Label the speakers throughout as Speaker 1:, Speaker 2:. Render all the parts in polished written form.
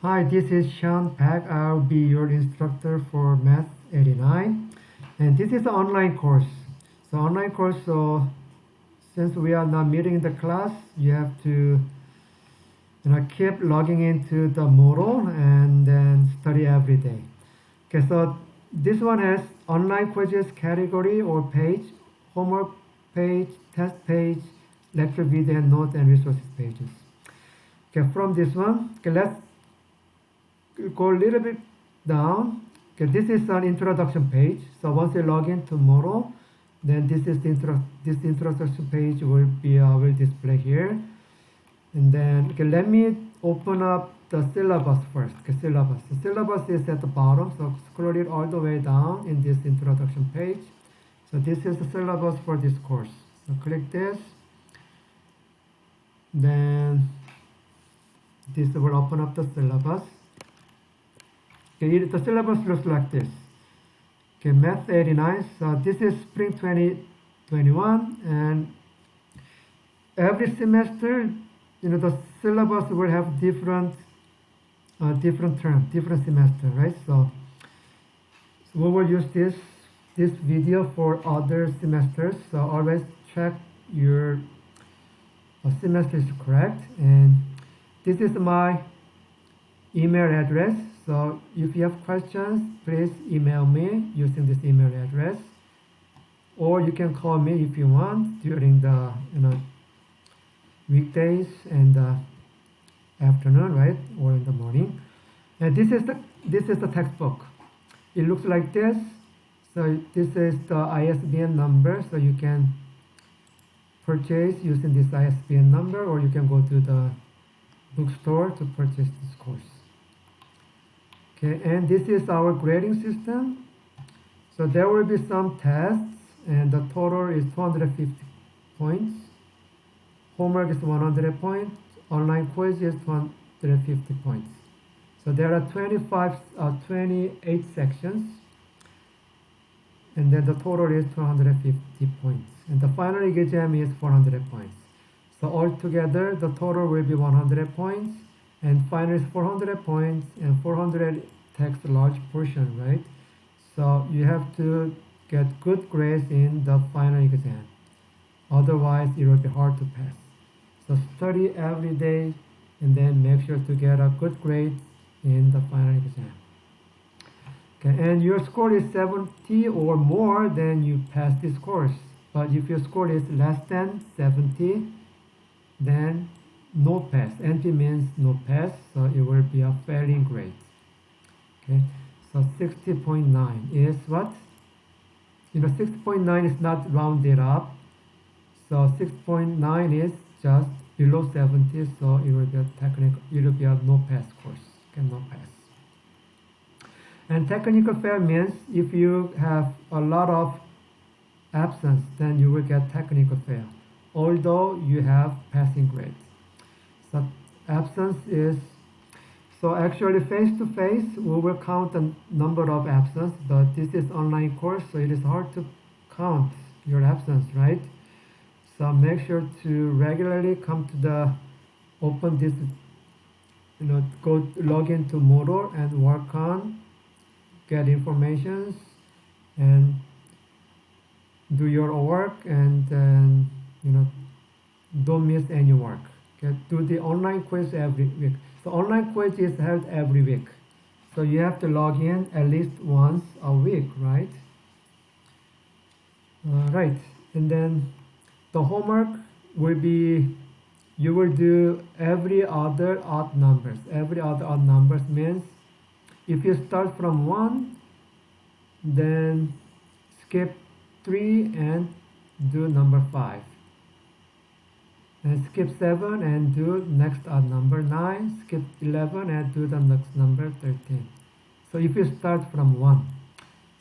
Speaker 1: Hi, this is Sean Pak. I'll be your instructor for Math 89. And this is an online course. So online course, so since we are not meeting in the class, you have to keep logging into the Moodle and then study every day. Okay, so this one has online quizzes category or page, homework page, test page, lecture video, and note and resources pages. Okay, from this one, okay, let's go a little bit down. Okay, this is an introduction page. So once you log into Moodle, then this is this introduction page will display here. And then okay, let me open up the syllabus first. Okay, syllabus. The syllabus is at the bottom, so scroll it all the way down in this introduction page. So this is the syllabus for this course. So click this. Then this will open up the syllabus. Okay, the syllabus looks like this. Okay, Math 89. So this is spring 2021, and every semester, the syllabus will have different term, different semester, right? So we will use this video for other semesters. So always check your semester is correct. And this is my email address. So if you have questions, please email me using this email address, or you can call me if you want during the weekdays and afternoon, right, or in the morning. And this is the textbook. It looks like this. So this is the ISBN number, so you can purchase using this ISBN number, or you can go to the bookstore to purchase this course. Okay, and this is our grading system. So there will be some tests, and the total is 250 points. Homework is 100 points. Online quiz is 250 points. So there are 28 sections, and then the total is 250 points. And the final exam is 400 points. So altogether, the total will be 100 points, and final is 400 points, and 400 takes a large portion, right? So you have to get good grades in the final exam. Otherwise, it will be hard to pass. So study every day, and then make sure to get a good grade in the final exam. Okay, and your score is 70 or more, then you pass this course. But if your score is less than 70, then no pass. NP means no pass, so it will be a failing grade. Okay, so 60.9 is what? 60.9 is not rounded up. So 6.9 is just below 70, so it will be a no pass course. Okay, no pass. And technical fail means if you have a lot of absence, then you will get technical fail, although you have passing grades. So absence is, so actually face-to-face, we will count the number of absence, but this is online course, so it is hard to count your absence, right? So make sure to regularly come to the open this, go log into Moodle and work on, get informations, and do your work, and then don't miss any work. Okay, do the online quiz every week. So online quiz is held every week, so you have to log in at least once a week, right? Right, and then the homework will be, you will do every other odd numbers. Every other odd numbers means if you start from 1, then skip 3 and do number 5. And skip 7 and do next odd number 9. Skip 11 and do the next number 13. So if you start from 1.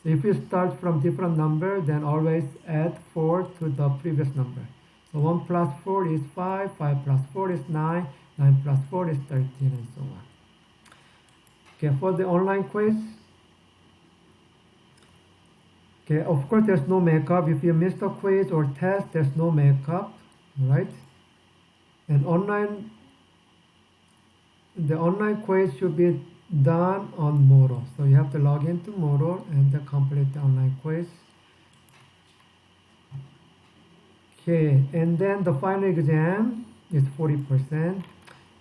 Speaker 1: So if you start from different number, then always add 4 to the previous number. So 1 plus 4 is 5, 5 plus 4 is 9, 9 plus 4 is 13, and so on. Okay, for the online quiz, okay, of course there's no makeup. If you missed a quiz or test, there's no makeup, right? And online the online quiz should be done on Moodle. So you have to log into Moodle and complete the online quiz. Okay, and then the final exam is 40%.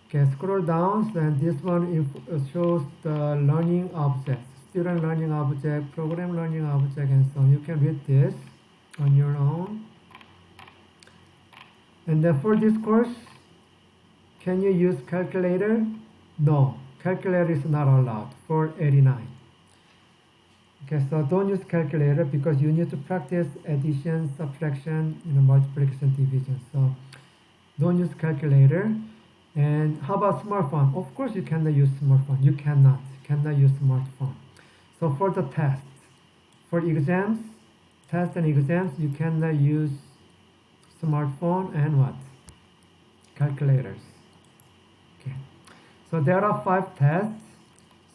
Speaker 1: Okay, scroll down, and this one shows the learning objects, student learning object, program learning object, and so on. You can read this on your own. And then for this course, can you use calculator? No, calculator is not allowed for 89. Okay, so don't use calculator because you need to practice addition, subtraction, multiplication, division. So don't use calculator. And how about smartphone? Of course you cannot use smartphone. You cannot use smartphone. So for the tests, for exams, tests and exams, you cannot use smartphone and what? Calculators. Okay. So there are 5 tests.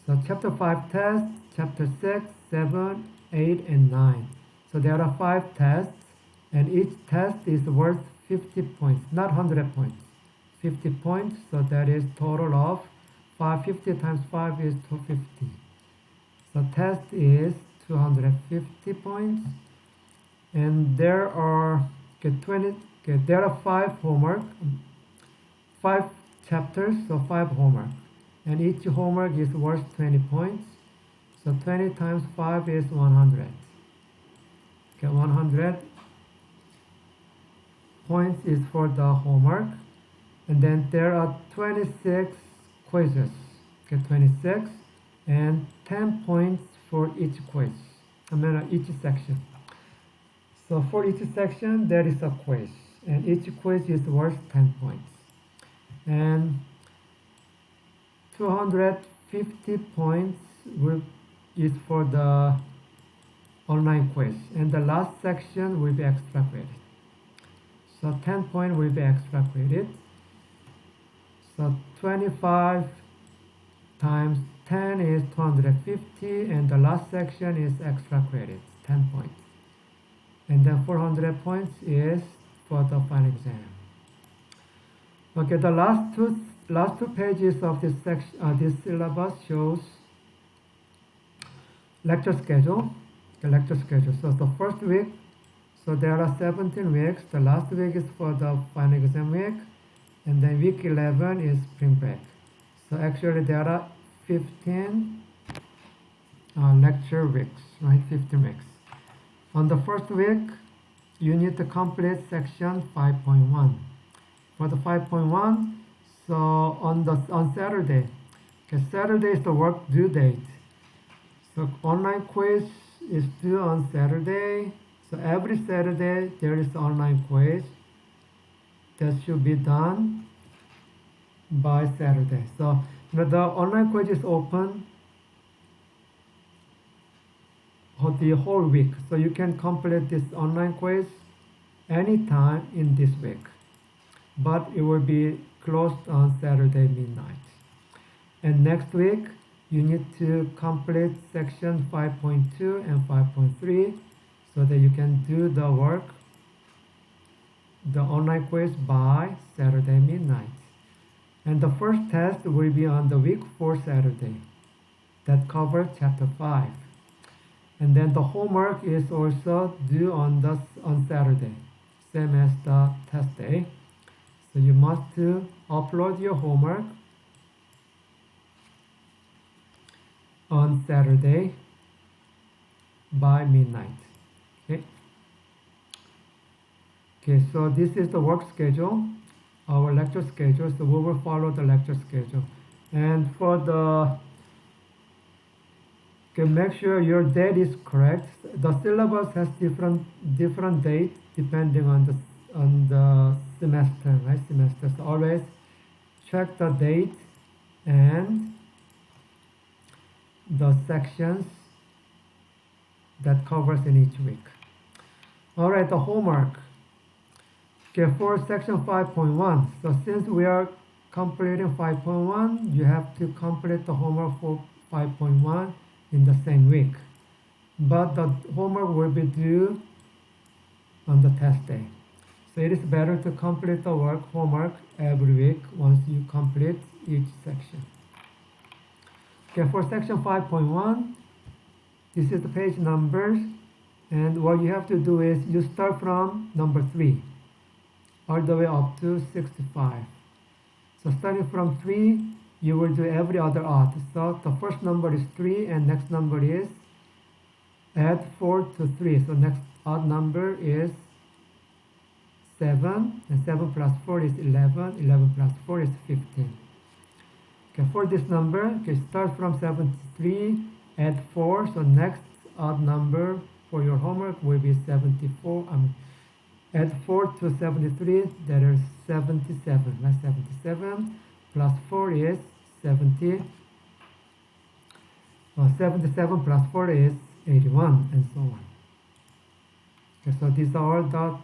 Speaker 1: So chapter 5 tests, chapter 6, 7, 8, and 9. So there are 5 tests, and each test is worth 50 points, not 100 points. 50 points, so that is total of 550 times 5 is 250. So test is 250 points, and there are there are 5 homework, 5 chapters, so 5 homework, and each homework is worth 20 points. So 20 times 5 is 100. Okay, 100 points is for the homework. And then there are 26 quizzes. Okay, 26 and 10 points for each quiz. Each section. So for each section there is a quiz, and each quiz is worth 10 points. And 250 points is for the online quiz, and the last section will be extra credit. So 10 points will be extra credit. So 25 times 10 is 250, and the last section is extra credits, 10 points. And then 400 points is for the final exam. Okay, the last two pages of this section, this syllabus shows lecture schedule. The lecture schedule. So the first week, so there are 17 weeks. The last week is for the final exam week, and then week 11 is spring break. So actually there are 15 lecture weeks, right? 15 weeks. On the first week, you need to complete section 5.1. For the 5.1, so on Saturday, okay, Saturday is the work due date. So online quiz is due on Saturday. So every Saturday there is online quiz that should be done by Saturday. So the online quiz is open for the whole week. So you can complete this online quiz anytime in this week, but it will be closed on Saturday midnight. And next week you need to complete section 5.2 and 5.3 so that you can do the work, the online quiz, by Saturday midnight. And the first test will be on the week 4 Saturday. That covers chapter 5. And then the homework is also due on Saturday, same as the test day. So you must upload your homework on Saturday by midnight. Okay, so this is the work schedule, our lecture schedule. So we will follow the lecture schedule. And for make sure your date is correct. The syllabus has different dates depending on the semester, right? Semester. So always check the date and the sections that covers in each week. All right, the homework. Okay, for section 5.1. So since we are completing 5.1, you have to complete the homework for 5.1 in the same week. But the homework will be due on the test day. So it is better to complete the homework every week. Once you complete each section. Okay, for section 5.1, this is the page numbers, and what you have to do is you start from number 3 all the way up to 65. So starting from 3, you will do every other odd. So the first number is 3 and next number is add 4 to 3. So next odd number is 7, and 7 plus 4 is 11. 11 plus 4 is 15. Okay, for this number, okay, start from 73, add 4. So next odd number for your homework will be 74. Add 4 to 73, that is 77. Right? 77 plus 4 is 70. 77 plus 4 is 81, and so on. Okay, so these are all the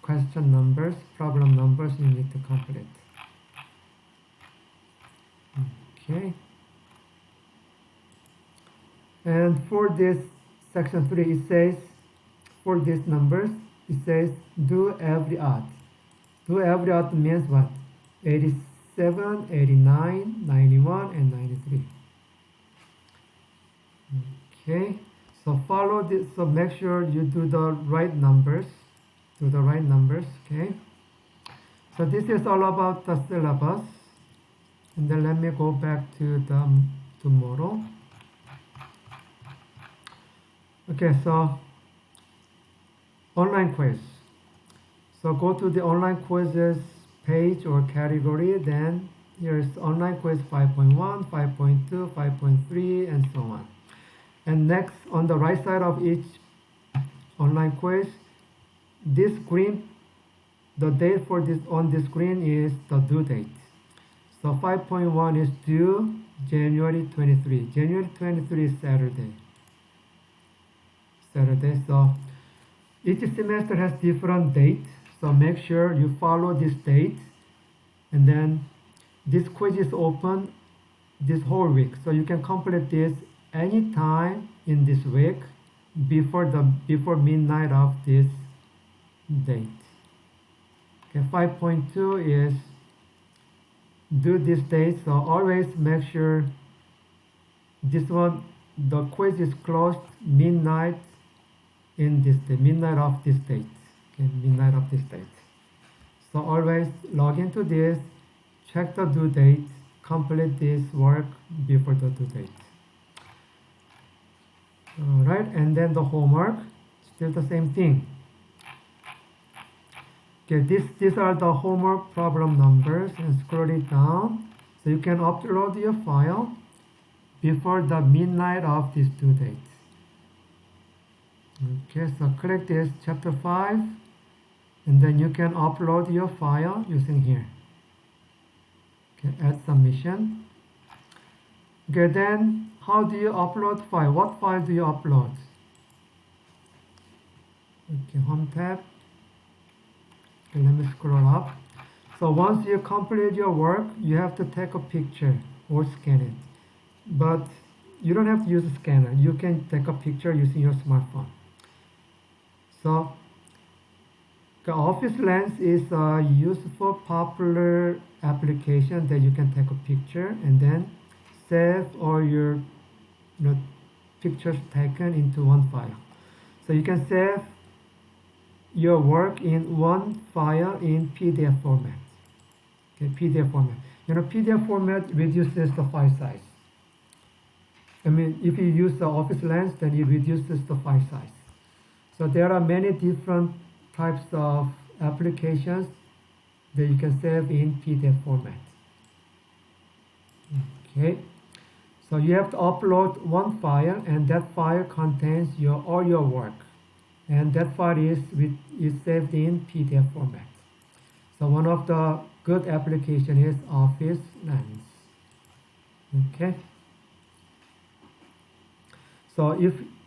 Speaker 1: question numbers, problem numbers you need to complete. Okay. And for this section 3, it says, for these numbers, it says do every odd. Do every odd means what? 87, 89, 91, and 93. Okay, so follow this, so make sure you do the right numbers. Do the right numbers, okay? So this is all about the syllabus. And then let me go back to the tomorrow. Okay, so online quiz. So go to the online quizzes page or category, then here's online quiz 5.1, 5.2, 5.3, and so on. And next, on the right side of each online quiz, this green, the date for this on the screen is the due date. So 5.1 is due January 23. January 23 is Saturday. So each semester has different dates. So make sure you follow this date. And then this quiz is open this whole week. So you can complete this anytime in this week before midnight of this date. Okay, 5.2 is due this date, so always make sure this one, the quiz is closed midnight in this day, midnight of this date. Okay, midnight of this date. So always log into this, check the due date, complete this work before the due date. Alright, and then the homework, still the same thing. Okay, these are the homework problem numbers, and scroll it down so you can upload your file before the midnight of this due date. Okay, so click this chapter 5, and then you can upload your file using here. Okay, add submission. Okay, then how do you upload file? What file do you upload? Okay, home tab. Okay, let me scroll up. So once you complete your work, you have to take a picture or scan it. But you don't have to use a scanner. You can take a picture using your smartphone. So the Office Lens is a useful, popular application that you can take a picture and then save all your pictures taken into one file. So you can save your work in one file in PDF format. Okay, PDF format. PDF format reduces the file size. I mean, if you use the Office Lens, then it reduces the file size. So there are many different types of applications that you can save in PDF format. Okay, so you have to upload one file, and that file contains all your work, and that file is saved in PDF format. So one of the good application is Office Lens. Okay. So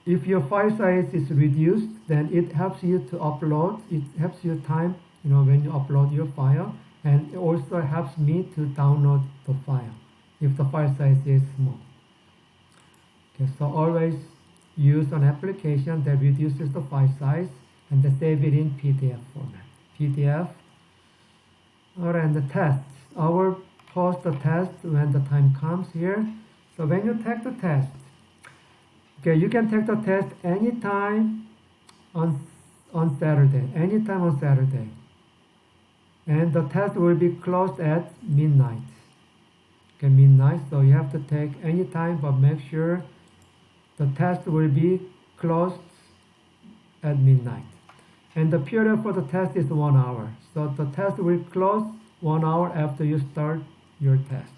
Speaker 1: if your file size is reduced, then it helps you to upload. It helps you time, when you upload your file, and it also helps me to download the file if the file size is small. Okay, so always use an application that reduces the file size and then save it in PDF format. PDF. Alright, and the tests. Our post the test when the time comes here. So when you take the test, okay, you can take the test anytime on Saturday, anytime on Saturday. And the test will be closed at midnight. Okay, midnight, so you have to take any time, but make sure the test will be closed at midnight. And the period for the test is 1 hour. So the test will close 1 hour after you start your test.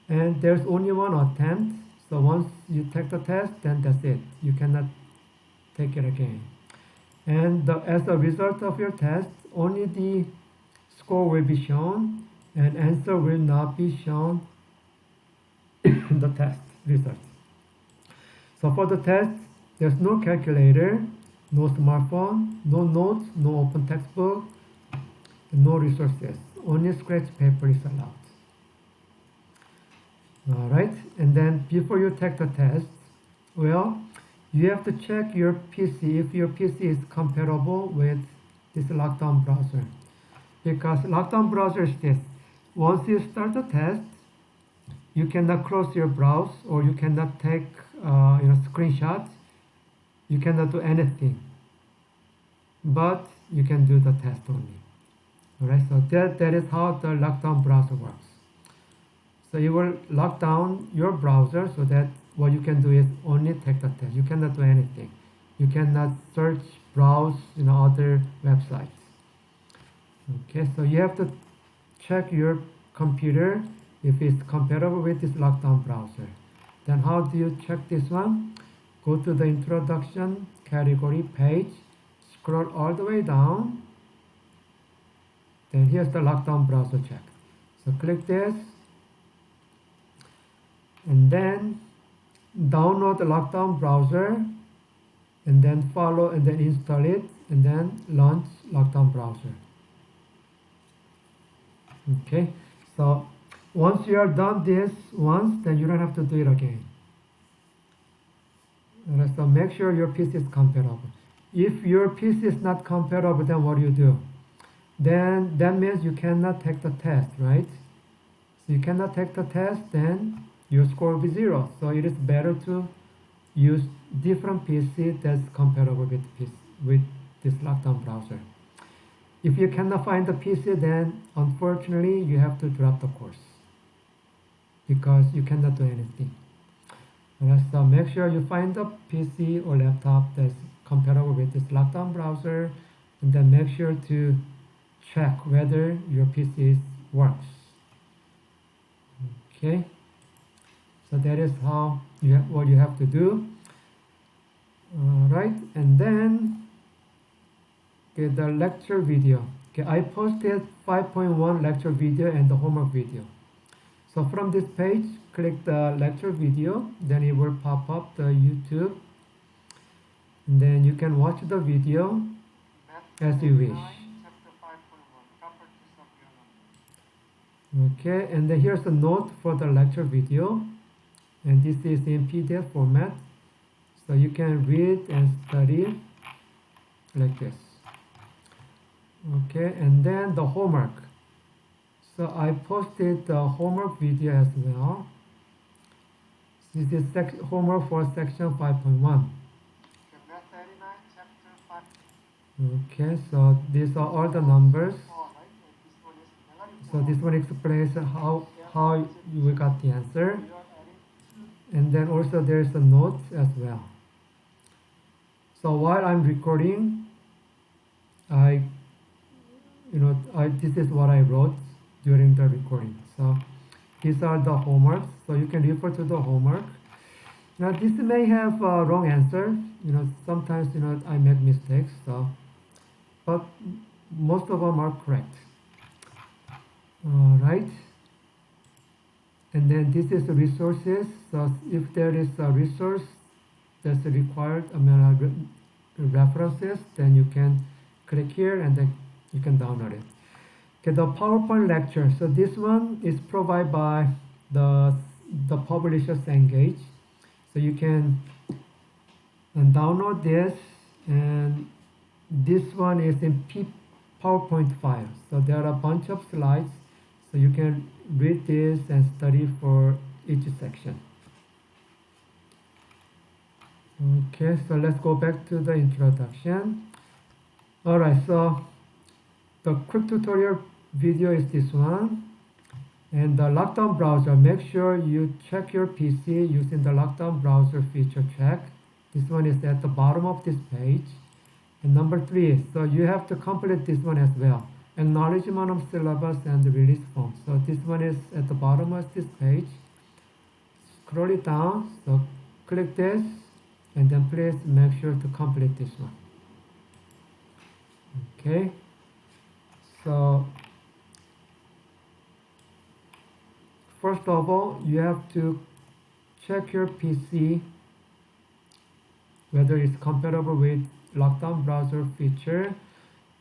Speaker 1: And there's only one attempt. So once you take the test, then that's it. You cannot take it again. And as a result of your test, only the score will be shown and answer will not be shown in the test result. So for the test, there's no calculator, no smartphone, no notes, no open textbook, no resources. Only scratch paper is allowed. Alright, and then before you take the test, well, you have to check your PC if your PC is compatible with this lockdown browser. Because lockdown browser is this. Once you start the test, you cannot close your browse or you cannot take screenshots. You cannot do anything. But you can do the test only. Alright, so that is how the lockdown browser works. So you will lock down your browser so that what you can do is only take the test. You cannot do anything. You cannot search, browse, other websites. Okay, so you have to check your computer if it's compatible with this lockdown browser. Then how do you check this one? Go to the introduction category page, scroll all the way down. Then here's the lockdown browser check. So click this. And then download the lockdown browser and then follow and then install it and then launch lockdown browser. Okay, so once you are done this once, then you don't have to do it again. Alright, so make sure your PC is compatible. If your PC is not compatible, then what do? Then that means you cannot take the test, right? So you cannot take the test, then your score will be 0. So it is better to use different PC that's compatible with this lockdown browser. If you cannot find the PC, then unfortunately you have to drop the course because you cannot do anything. Alright, so make sure you find the PC or laptop that's compatible with this lockdown browser, and then make sure to check whether your PC works. Okay. So that is how what you have to do. Right, and then the lecture video. Okay, I posted 5.1 lecture video and the homework video. So from this page, click the lecture video, then it will pop up the YouTube, and then you can watch the video as you wish. Okay, and then here's a note for the lecture video. And this is in PDF format, so you can read and study like this. Okay, and then the homework. So I posted the homework video as well. This is homework for section 5.1. Okay, so these are all the numbers. So this one explains how you got the answer. And then also there's a note as well. So while I'm recording, this is what I wrote during the recording. So these are the homeworks. So you can refer to the homework. Now this may have a wrong answer. Sometimes I make mistakes. So, but most of them are correct. All right. And then this is the resources. So if there is a resource that's required, references, then you can click here and then you can download it. Okay, the PowerPoint lecture. So this one is provided by the publisher Cengage. So you can download this, and this one is in PowerPoint file. So there are a bunch of slides. So you can read this and study for each section. Okay, so let's go back to the introduction. Alright, so the quick tutorial video is this one. And the lockdown browser, make sure you check your PC using the lockdown browser feature check. This one is at the bottom of this page. And number 3, so you have to complete this one as well. Acknowledgement of syllabus and the release form. So this one is at the bottom of this page. Scroll it down, so click this, and then please make sure to complete this one. Okay, so first of all, you have to check your PC whether it's compatible with lockdown browser feature,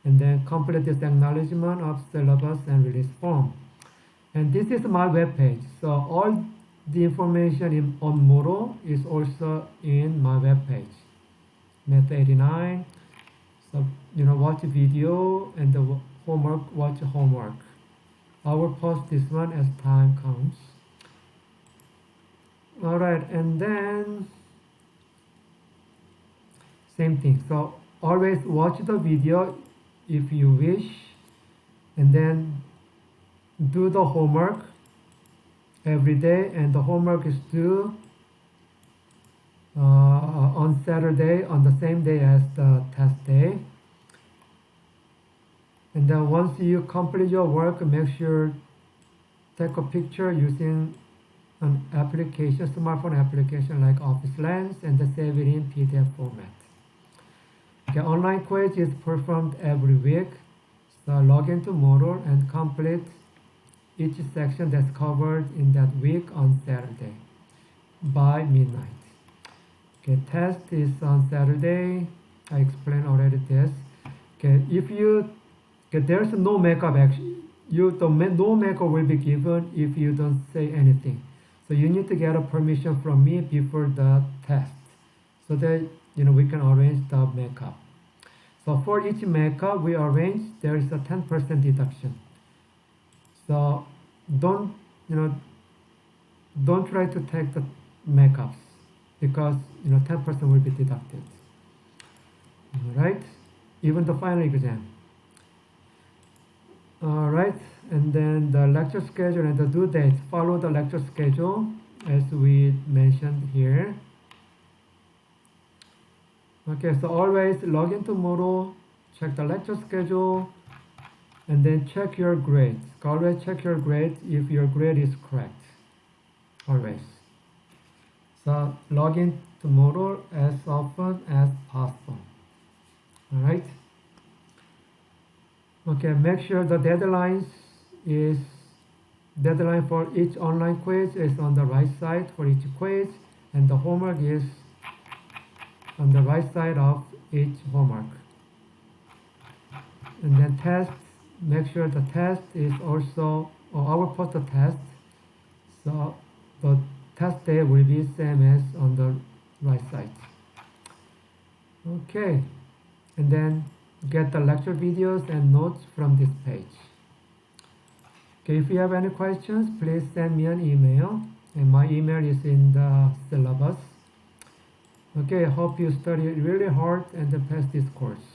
Speaker 1: and then complete this acknowledgement of syllabus and release form. And this is my web page, so all the information on Moodle is also in my web page, Method 89. So watch video, and the homework, watch homework. I will post this one as time comes. Alright, and then same thing. So always watch the video if you wish, and then do the homework every day, and the homework is due on Saturday, on the same day as the test day. And then once you complete your work, make sure take a picture using an application, smartphone application like Office Lens, and then save it in PDF format. Okay, online quiz is performed every week. So log into Moodle and complete each section that's covered in that week on Saturday by midnight. Okay, test is on Saturday. I explained already this. Okay, if you there's no makeup action. No makeup will be given if you don't say anything. So you need to get a permission from me before the test, so that we can arrange the makeup. So for each makeup we arrange, there is a 10% deduction. So don't try to take the makeups, because 10% will be deducted. All right, even the final exam. Alright, and then the lecture schedule and the due date. Follow the lecture schedule as we mentioned here. Okay, so always log into Moodle, check the lecture schedule, and then check your grade. Always check your grade if your grade is correct. Always. So log into Moodle as often as possible. Alright. Okay, make sure the deadline for each online quiz is on the right side for each quiz, and the homework is on the right side of each homework. And then test, make sure the test is also, I will post the test, so the test day will be same as on the right side. Okay, and then get the lecture videos and notes from this page. Okay, if you have any questions, please send me an email, and my email is in the syllabus. Okay, I hope you study really hard and then pass this course.